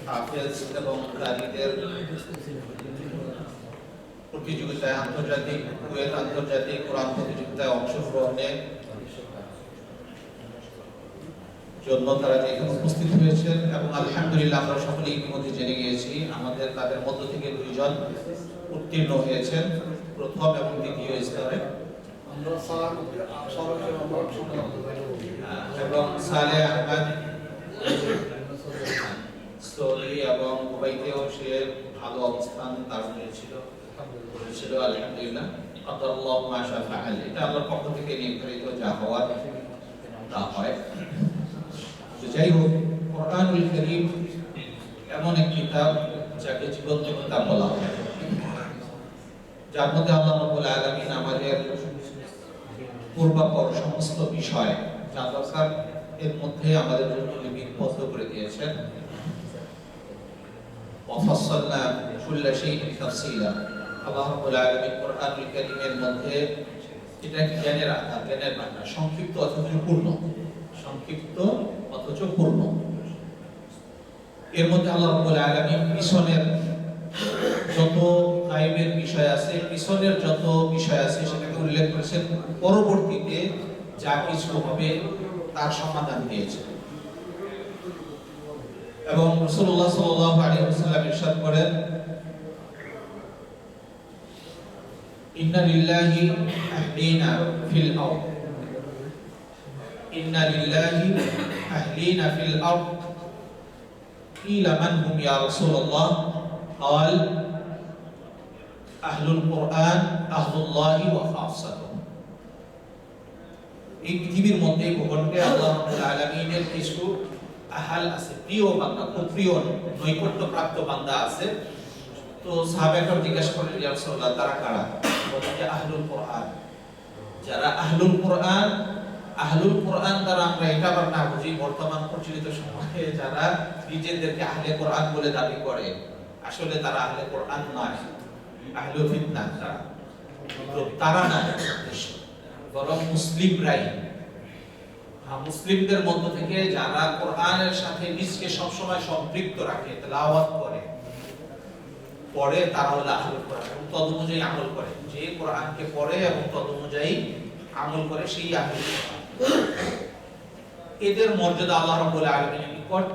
হাফেজ এবং কারীদের প্রতিযোগিতায় আন্তর্জাতিক কুয়েত আন্তর্জাতিক কোরআন প্রতিযোগিতায় অংশগ্রহণের জন্য তারা এখানে উপস্থিত হয়েছেন এবং আলহামদুলিল্লাহ আমরা সকলেই ইতিমধ্যে জেনে গিয়েছি আমাদের তাদের মধ্য থেকে দুইজন উত্তীর্ণ হয়েছেন প্রথম এবং দ্বিতীয় স্তরে এবং সালেহ আহমদ সৌদি এবং কুবৈতেও সে ভালো অবস্থান তার হয়েছিল আলহামদুলিল্লাহ আল্লাহু মাশা ফাআল। এটা আল্লাহর পক্ষ থেকে নির্ধারিত যা হওয়ার তা হয়। যাই হোক, কোরআনুল কারীম এমন এক কিতাব যাকে জীবন্ত কিতাব বলা হয়, যার মধ্যে আল্লাহ রাব্বুল আলামিন আমাদের পূর্বাপর সমস্ত বিষয় যা দরকার এর মধ্যে আমাদের জন্য লিপিবদ্ধ করে দিয়েছেন। ওয়াফাসসালনা কুল্লা শাইইন তাফসীলা। আল্লাহ রাব্বুল আলামিন কোরআনুল কারীমের মধ্যে এটা জ্ঞানের আধার, জ্ঞানের ভান্ডার, সংক্ষিপ্ত অথচ পূর্ণ। এর মধ্যে আল্লাহ রাব্বুল আলামিন পিছনের যত গায়বের বিষয় আছে, পিছনের যত বিষয় আছে সেটাকে উল্লেখ করেছেন, পরবর্তীতে যা কিছু হবে তার সমাধান দিয়েছেন। এবং রাসূলুল্লাহ সাল্লাল্লাহু আলাইহি ওয়াসাল্লাম ইরশাদ করেন, ইন্না লিল্লাহি আহলিনা ফিল আরদ, ইন্না লিল্লাহি আহলিনা ফিল আরদ কিলা মান হুম ইয়া রাসূলুল্লাহ قال আহলুল কুরআন আহলুল্লাহি ওয়া খাসাতুহু। এই পৃথিবীর মধ্যে ভূখণ্ডে আল্লাহ রাব্বুল আলামিনের কিছু আহাল আছে, প্রিয় বান্দা, খুব প্রিয় নৈকট্যপ্রাপ্ত বান্দা আছে। তো সাহাবায়ে জিজ্ঞাসা করলেন, ইয়া রাসূলুল্লাহ তারা কারা? বলেন যে আহলুল কুরআন। যারা আহলুল কুরআন তারা আমরা এটা আবার না বুঝি বর্তমান প্রচলিত সময়ে যারা নিজেদেরকে আহলে কুরআন বলে দাবি করে, আসলে তারা আহলে কুরআন নয়, আহলুল ফিতনা তারা না, বরং মুসলিমরাই। মুসলিমদের মধ্য থেকে যারা কোরআনের সাথে নিজকে সবসময় সম্পৃক্ত রাখে, তেলাওয়াত পড়ে তারা হলো আহলুল কোরআন এবং তদ অনুযায়ী আমল করে। যে কোরআনকে পড়ে এবং তদ অনুযায়ী আমল করে সেই আহলুল কোরআন। এদের মর্যাদা আল্লাহ রাব্বুল আলামিনের নিকট